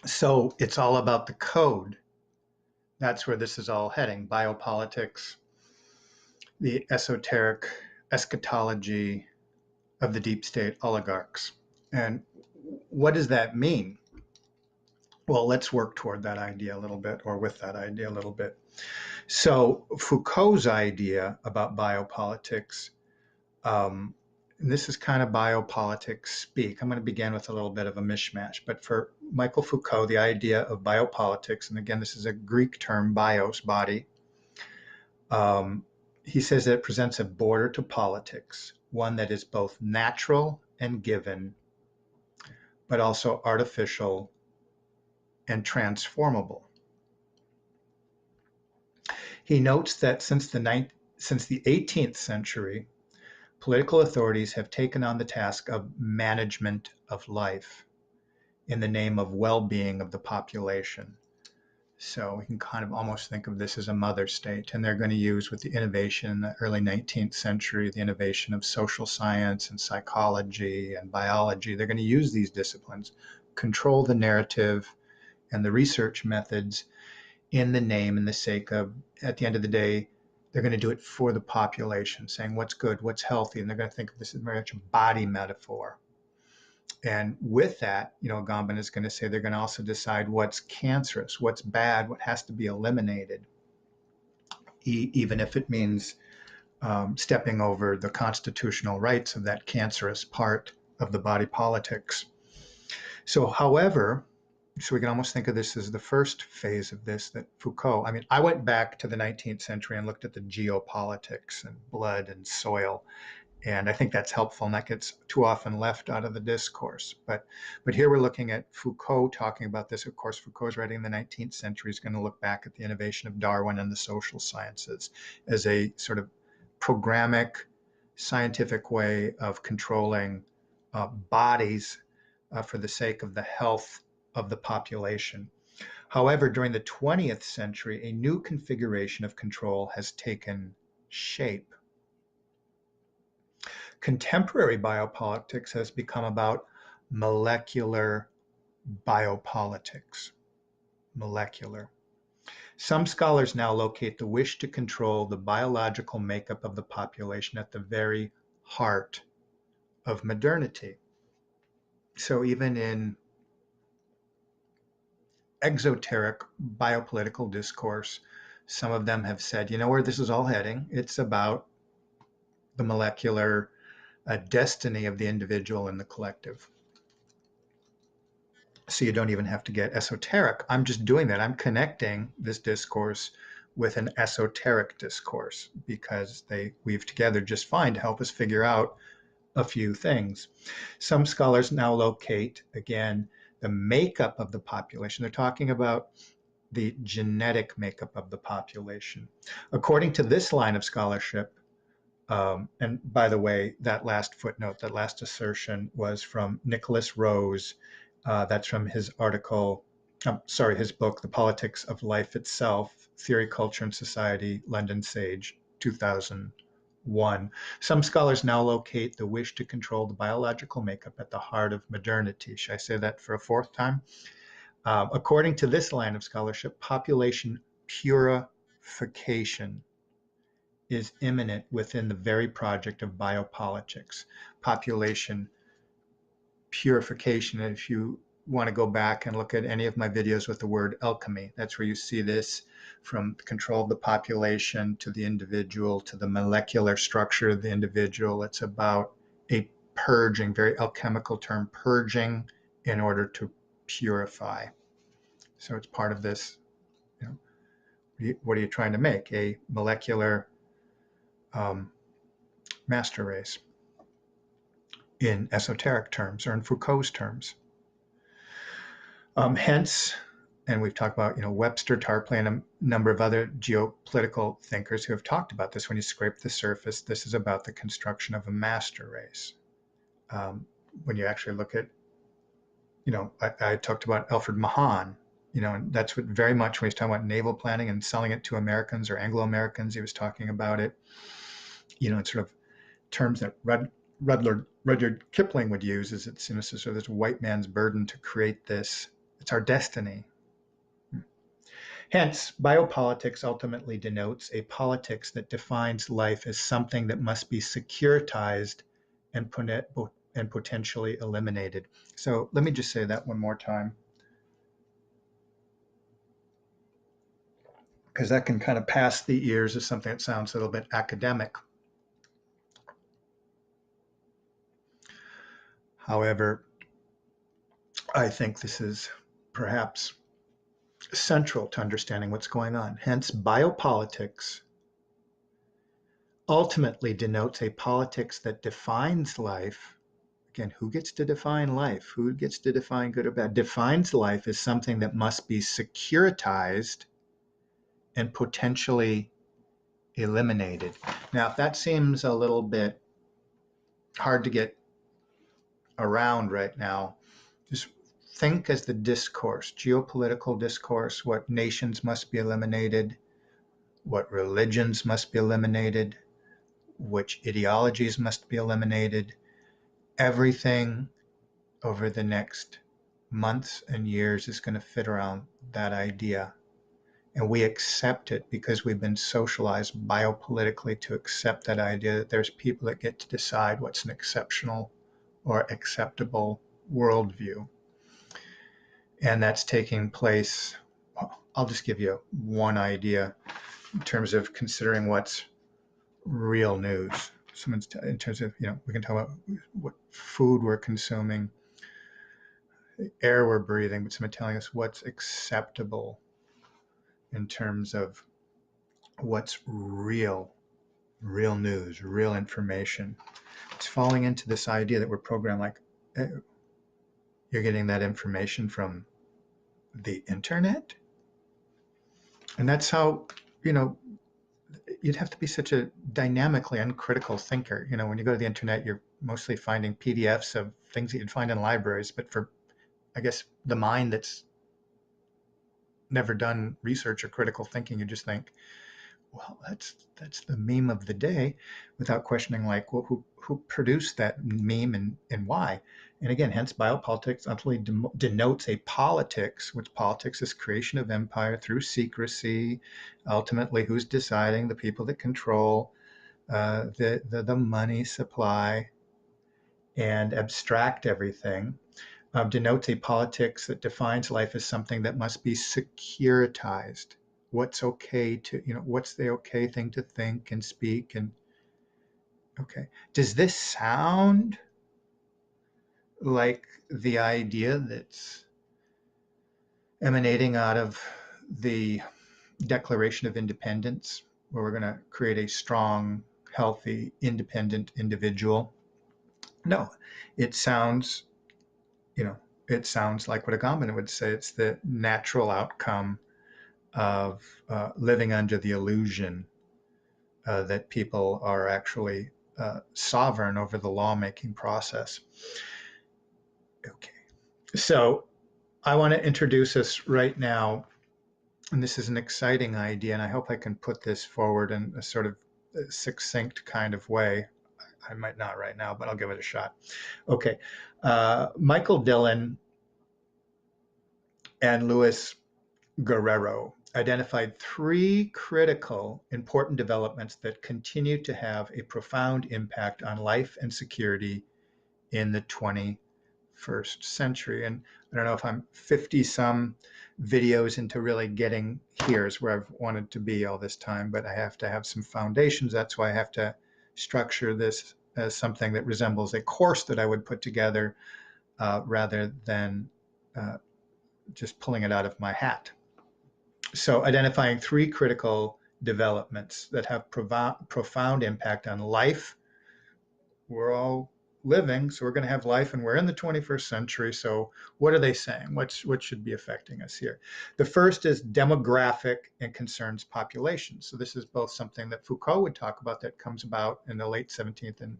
So it's all about the code. That's where this is all heading. Biopolitics, the esoteric eschatology of the deep state oligarchs. And what does that mean? Well, let's work toward that idea a little bit, or with that idea a little bit. So Foucault's idea about biopolitics, and this is kind of biopolitics speak. I'm going to begin with a little bit of a mishmash, but for Michel Foucault, the idea of biopolitics, and again, this is a Greek term, bios, body, he says that it presents a border to politics, one that is both natural and given, but also artificial and transformable. He notes that since the 18th century, political authorities have taken on the task of management of life in the name of well-being of the population. So we can kind of almost think of this as a mother state, and they're going to use, with the innovation in the early 19th century, the innovation of social science and psychology and biology, they're going to use these disciplines, control the narrative and the research methods in the name and the sake of, at the end of the day, they're going to do it for the population, saying what's good, what's healthy, and they're going to think of this as very much a body metaphor. And with that, Agamben is going to say they're going to also decide what's cancerous, what's bad, what has to be eliminated, even if it means stepping over the constitutional rights of that cancerous part of the body politics. So, however, so we can almost think of this as the first phase of this, that Foucault, I went back to the 19th century and looked at the geopolitics and blood and soil. And I think that's helpful, and that gets too often left out of the discourse. But here we're looking at Foucault talking about this. Of course, Foucault's writing in the 19th century is going to look back at the innovation of Darwin and the social sciences as a sort of programmatic, scientific way of controlling bodies for the sake of the health of the population. However, during the 20th century, a new configuration of control has taken shape. Contemporary biopolitics has become about molecular biopolitics. Molecular. Some scholars now locate the wish to control the biological makeup of the population at the very heart of modernity. So even in exoteric biopolitical discourse, some of them have said, you know where this is all heading? It's about the molecular destiny of the individual and the collective. So you don't even have to get esoteric. I'm just doing that. I'm connecting this discourse with an esoteric discourse because they weave together just fine to help us figure out a few things. Some scholars now locate, again, the makeup of the population. They're talking about the genetic makeup of the population. According to this line of scholarship, and by the way, that last footnote, that last assertion was from Nicholas Rose. That's from his article, his book, The Politics of Life Itself, Theory, Culture, and Society, London Sage, 2001. Some scholars now locate the wish to control the biological makeup at the heart of modernity. Should I say that for a fourth time? According to this line of scholarship, population purification is imminent within the very project of biopolitics. Population purification. If you want to go back and look at any of my videos with the word alchemy, that's where you see this, from control of the population to the individual to the molecular structure of the individual. It's about a purging, very alchemical term, purging in order to purify. So it's part of this, what are you trying to make? A molecular master race in esoteric terms or in Foucault's terms. Hence, and we've talked about, Webster, Tarpley, and a number of other geopolitical thinkers who have talked about this. When you scrape the surface, this is about the construction of a master race. When you actually look at, I talked about Alfred Mahan, and that's what very much when he's talking about naval planning and selling it to Americans or Anglo-Americans, he was talking about it, in sort of terms that Rudyard Kipling would use, is it's sort of this white man's burden to create this. It's our destiny. Hence, biopolitics ultimately denotes a politics that defines life as something that must be securitized and potentially eliminated. So let me just say that one more time, because that can kind of pass the ears as something that sounds a little bit academic. However, I think this is perhaps central to understanding what's going on. Hence, biopolitics ultimately denotes a politics that defines life. Again, who gets to define life? Who gets to define good or bad? Defines life as something that must be securitized and potentially eliminated. Now, if that seems a little bit hard to get around right now, just think as the discourse, geopolitical discourse, what nations must be eliminated, what religions must be eliminated, which ideologies must be eliminated. Everything over the next months and years is going to fit around that idea. And we accept it because we've been socialized biopolitically to accept that idea that there's people that get to decide what's an exceptional or acceptable worldview. And that's taking place, I'll just give you one idea in terms of considering what's real news. In terms of, we can talk about what food we're consuming, the air we're breathing, but someone telling us what's acceptable in terms of what's real news, real information. It's falling into this idea that we're programmed like, you're getting that information from the internet? And that's how, you'd have to be such a dynamically uncritical thinker. When you go to the internet, you're mostly finding PDFs of things that you'd find in libraries, but for, I guess, the mind that's never done research or critical thinking, you just think, well, that's the meme of the day, without questioning, like, well, who produced that meme and why? And again, hence biopolitics ultimately denotes a politics, which politics is creation of empire through secrecy. Ultimately, who's deciding? The people that control the money supply and abstract everything. Denotes a politics that defines life as something that must be securitized. What's okay to, what's the okay thing to think and speak? And okay, does this sound like the idea that's emanating out of the Declaration of Independence, where we're going to create a strong, healthy, independent individual? No, it sounds, it sounds like what Agamben would say. It's the natural outcome of living under the illusion that people are actually sovereign over the lawmaking process. Okay, so I want to introduce us right now, and this is an exciting idea, and I hope I can put this forward in a sort of succinct kind of way. I might not right now, but I'll give it a shot. Okay, Michael Dillon and LOBO-GUERRERO identified three critical, important developments that continue to have a profound impact on life and security in the 21st century. And I don't know if I'm 50 some videos into really getting here's where I've wanted to be all this time, but I have to have some foundations. That's why I have to structure this as something that resembles a course that I would put together rather than just pulling it out of my hat. So identifying three critical developments that have profound impact on life. We're all living, so we're going to have life, and we're in the 21st century. So what are they saying? What should be affecting us here? The first is demographic and concerns population. So this is both something that Foucault would talk about that comes about in the late 17th and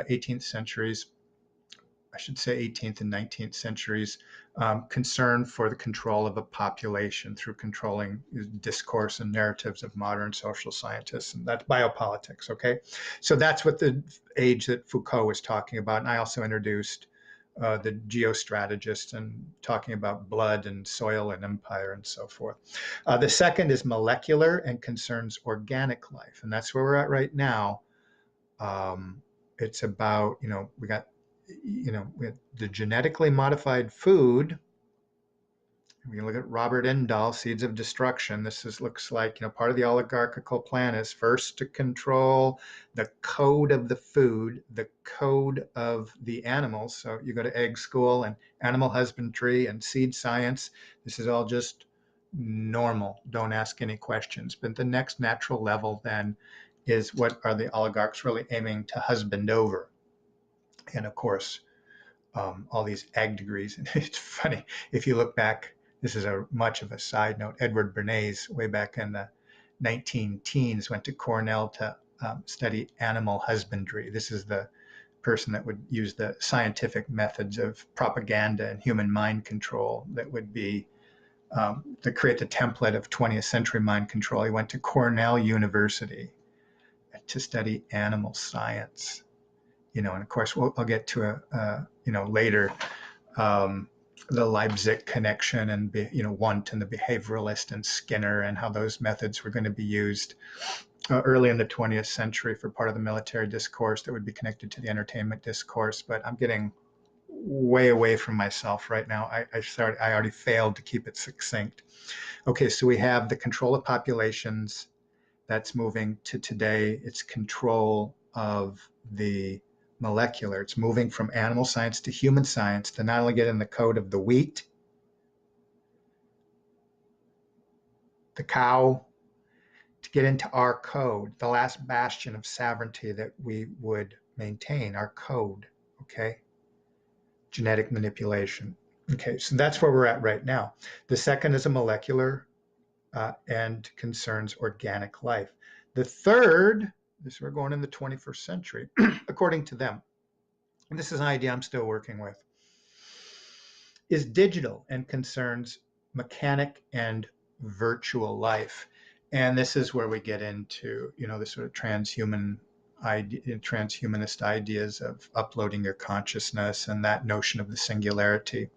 18th centuries. I should say 18th and 19th centuries, concern for the control of a population through controlling discourse and narratives of modern social scientists, and that's biopolitics, okay? So that's what the age that Foucault was talking about, and I also introduced the geostrategist, and talking about blood and soil and empire and so forth. The second is molecular and concerns organic life, and that's where we're at right now. It's about, we got the genetically modified food. We can look at Robert Indahl, Seeds of Destruction. Looks like, part of the oligarchical plan is first to control the code of the food, the code of the animals. So you go to egg school and animal husbandry and seed science. This is all just normal. Don't ask any questions. But the next natural level then is, what are the oligarchs really aiming to husband over? And of course, all these ag degrees. And it's funny, if you look back, this is much of a side note. Edward Bernays, way back in the 19-teens, went to Cornell to study animal husbandry. This is the person that would use the scientific methods of propaganda and human mind control that would be to create the template of 20th century mind control. He went to Cornell University to study animal science. And of course, I'll get to later, the Leipzig connection and, Wundt and the behavioralist and Skinner, and how those methods were going to be used early in the 20th century for part of the military discourse that would be connected to the entertainment discourse. But I'm getting way away from myself right now. I already failed to keep it succinct. Okay, so we have the control of populations. That's moving to today. It's control of the molecular. It's moving from animal science to human science to not only get in the code of the wheat, the cow, to get into our code, the last bastion of sovereignty that we would maintain, our code, okay? Genetic manipulation. Okay, so that's where we're at right now. The second is a molecular and concerns organic life. The third, we're going in the 21st century, according to them, and this is an idea I'm still working with, is digital and concerns mechanic and virtual life. And this is where we get into, the sort of transhumanist ideas of uploading your consciousness and that notion of the singularity.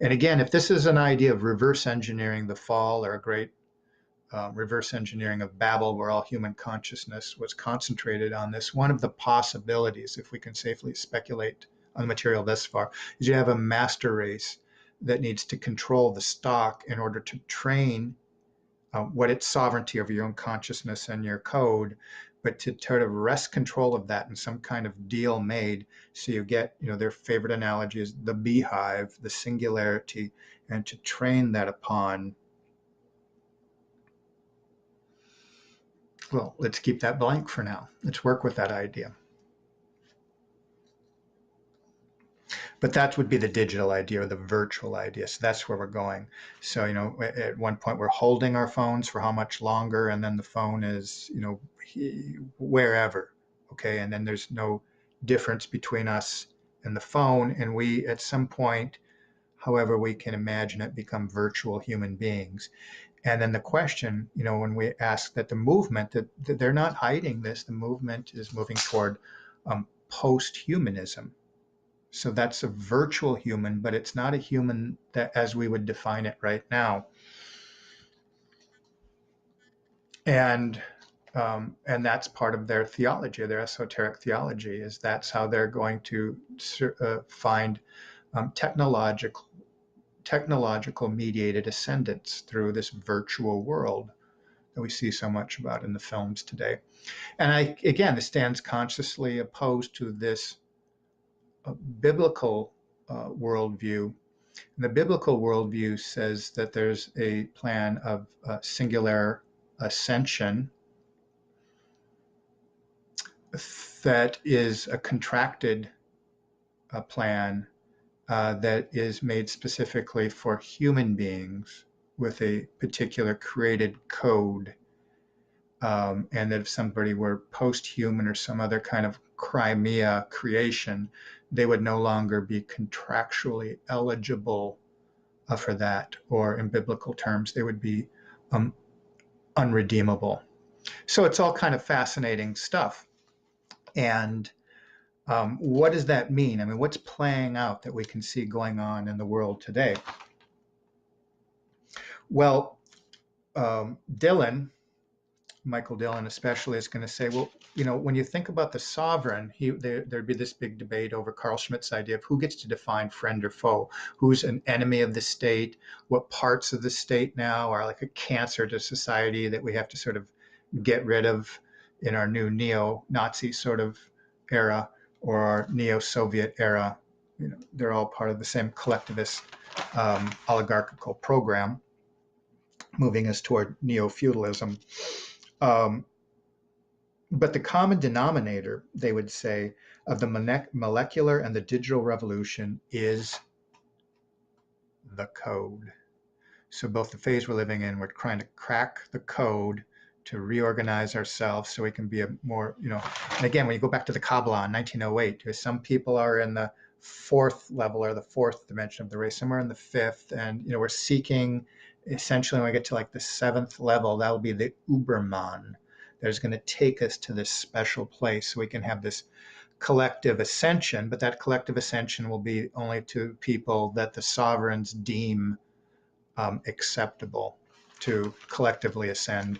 And again, if this is an idea of reverse engineering the fall, or a great reverse engineering of Babel, where all human consciousness was concentrated on this, one of the possibilities, if we can safely speculate on the material this far, is you have a master race that needs to control the stock in order to train what its sovereignty over your own consciousness and your code, but to sort of wrest control of that in some kind of deal made. So you get, their favorite analogy is the beehive, the singularity, and to train that upon, well, let's keep that blank for now. Let's work with that idea. But that would be the digital idea, or the virtual idea. So that's where we're going. So, at one point we're holding our phones for how much longer, and then the phone is, wherever, okay? And then there's no difference between us and the phone. And we, at some point, however we can imagine it, become virtual human beings. And then the question, when we ask that the movement, that they're not hiding this, the movement is moving toward post-humanism. So that's a virtual human, but it's not a human that as we would define it right now. And that's part of their theology, their esoteric theology, is that's how they're going to find technological mediated ascendance through this virtual world that we see so much about in the films today. And this stands consciously opposed to this biblical worldview. And the biblical worldview says that there's a plan of singular ascension that is a contracted plan that is made specifically for human beings with a particular created code. And that if somebody were post-human or some other kind of Crimea creation, they would no longer be contractually eligible for that, or in biblical terms, they would be unredeemable. So it's all kind of fascinating stuff. And What does that mean? I mean, what's playing out that we can see going on in the world today? Well, DILLON, Michael Dillon especially, is going to say, well, when you think about the sovereign, there'd be this big debate over Carl Schmitt's idea of who gets to define friend or foe, who's an enemy of the state, what parts of the state now are like a cancer to society that we have to sort of get rid of in our new neo-Nazi sort of era or our neo-Soviet era. They're all part of the same collectivist oligarchical program moving us toward neo-feudalism. But the common denominator, they would say, of the molecular and the digital revolution is the code. So both the phase we're living in, we're trying to crack the code to reorganize ourselves so we can be a more, and again, when you go back to the Kabbalah in 1908, some people are in the fourth level or the fourth dimension of the race, somewhere in the fifth, and we're seeking, essentially when we get to like the seventh level, that'll be the Uberman that is going to take us to this special place so we can have this collective ascension, but that collective ascension will be only to people that the sovereigns deem acceptable to collectively ascend.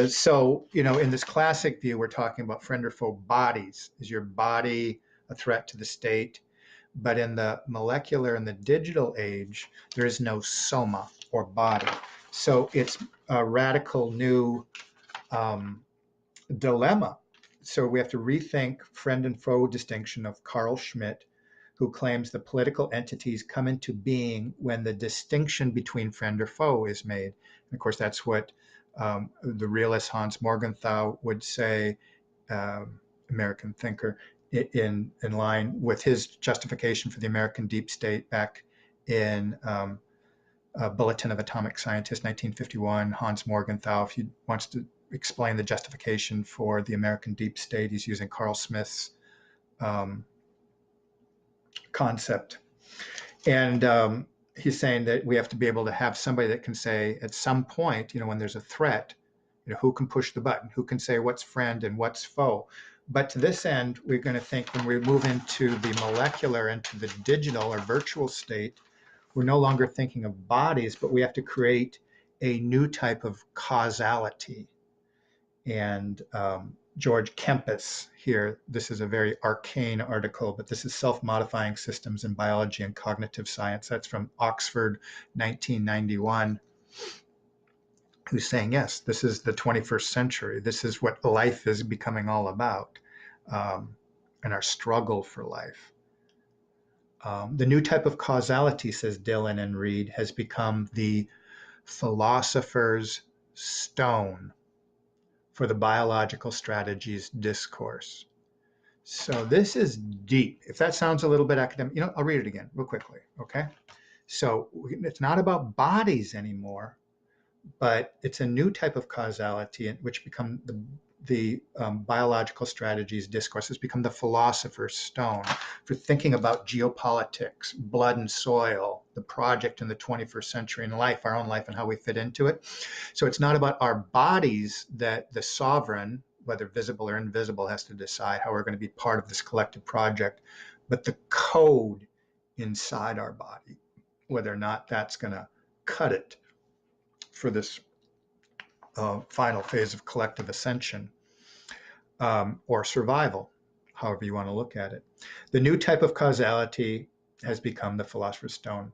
So, in this classic view, we're talking about friend or foe bodies. Is your body a threat to the state? But in the molecular and the digital age, there is no soma or body. So it's a radical new dilemma. So we have to rethink friend and foe distinction of Carl Schmitt, who claims the political entities come into being when the distinction between friend or foe is made. And of course, that's what the realist Hans Morgenthau would say, American thinker, in line with his justification for the American deep state back in Bulletin of Atomic Scientists, 1951. Hans Morgenthau, if he wants to explain the justification for the American deep state, he's using Carl Smith's concept. And he's saying that we have to be able to have somebody that can say at some point, when there's a threat, who can push the button, who can say what's friend and what's foe. But to this end, we're going to think when we move into the molecular, into the digital or virtual state, we're no longer thinking of bodies, but we have to create a new type of causality. And George Kempis here, this is a very arcane article, but this is Self-Modifying Systems in Biology and Cognitive Science. That's from Oxford, 1991. Who's saying, yes, this is the 21st century. This is what life is becoming all about, and our struggle for life. The new type of causality, says Dillon and Reed, has become the philosopher's stone for the biological strategies discourse. So this is deep. If that sounds a little bit academic, I'll read it again real quickly, okay? So it's not about bodies anymore, but it's a new type of causality which become the biological strategies discourse has become the philosopher's stone for thinking about geopolitics, blood and soil, the project in the 21st century and life, our own life and how we fit into it. So it's not about our bodies that the sovereign, whether visible or invisible, has to decide how we're going to be part of this collective project, but the code inside our body, whether or not that's going to cut it for this final phase of collective ascension or survival, however you want to look at it. The new type of causality has become the philosopher's stone.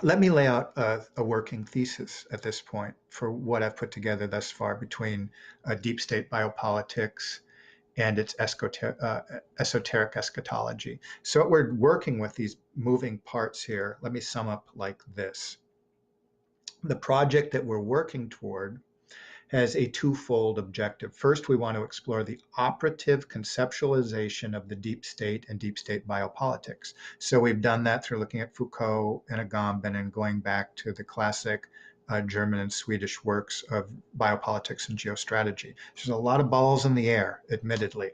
Let me lay out a working thesis at this point for what I've put together thus far between deep state biopolitics and its esoteric eschatology. So what we're working with, these moving parts here, let me sum up like this. The project that we're working toward has a twofold objective. First, we want to explore the operative conceptualization of the deep state and deep state biopolitics. So we've done that through looking at Foucault and Agamben and going back to the classic German and Swedish works of biopolitics and geostrategy. There's a lot of balls in the air, admittedly.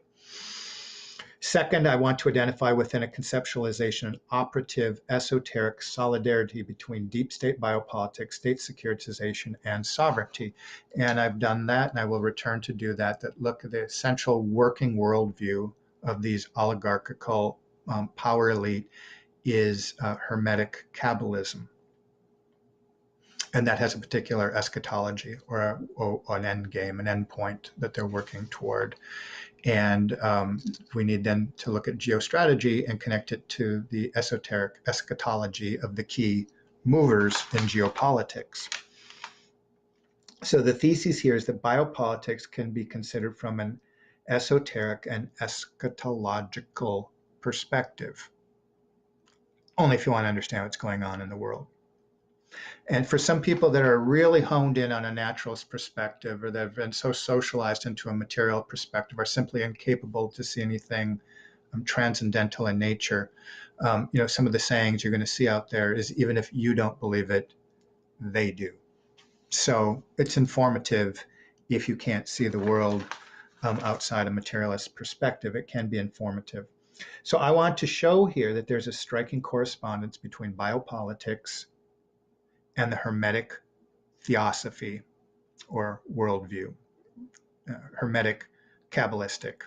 Second, I want to identify within a conceptualization an operative esoteric solidarity between deep state biopolitics, state securitization, and sovereignty. And I've done that, and I will return to do that, that look at the essential working worldview of these oligarchical power elite is Hermetic Kabbalism. And that has a particular eschatology or an end game, an end point that they're working toward. And we need then to look at geostrategy and connect it to the esoteric eschatology of the key movers in geopolitics. So the thesis here is that biopolitics can be considered from an esoteric and eschatological perspective, only if you want to understand what's going on in the world. And for some people that are really honed in on a naturalist perspective, or that have been so socialized into a material perspective, are simply incapable to see anything transcendental in nature. Some of the sayings you're going to see out there is, even if you don't believe it, they do. So it's informative if you can't see the world outside a materialist perspective. It can be informative. So I want to show here that there's a striking correspondence between biopolitics and the Hermetic theosophy or worldview, Hermetic Kabbalistic,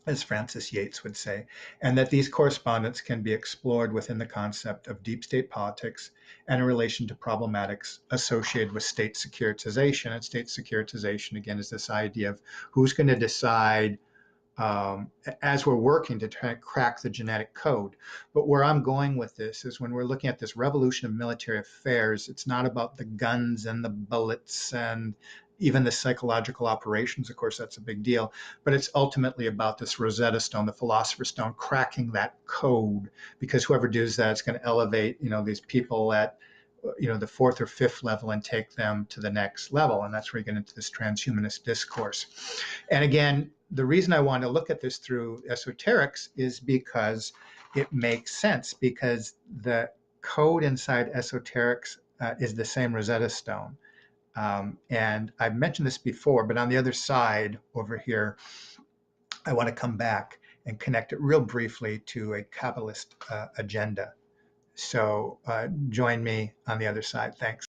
as Francis Yates would say, and that these correspondence can be explored within the concept of deep state politics and in relation to problematics associated with state securitization. And state securitization, again, is this idea of who's going to decide as we're working to try to crack the genetic code. But where I'm going with this is when we're looking at this revolution of military affairs, it's not about the guns and the bullets and even the psychological operations. Of course, that's a big deal. But it's ultimately about this Rosetta Stone, the Philosopher's Stone, cracking that code, because whoever does that is going to elevate, these people at the fourth or fifth level and take them to the next level. And that's where you get into this transhumanist discourse. And again, the reason I want to look at this through esoterics is because it makes sense, because the code inside esoterics is the same Rosetta Stone. And I've mentioned this before, but on the other side over here, I want to come back and connect it real briefly to a Kabbalist agenda. So join me on the other side. Thanks.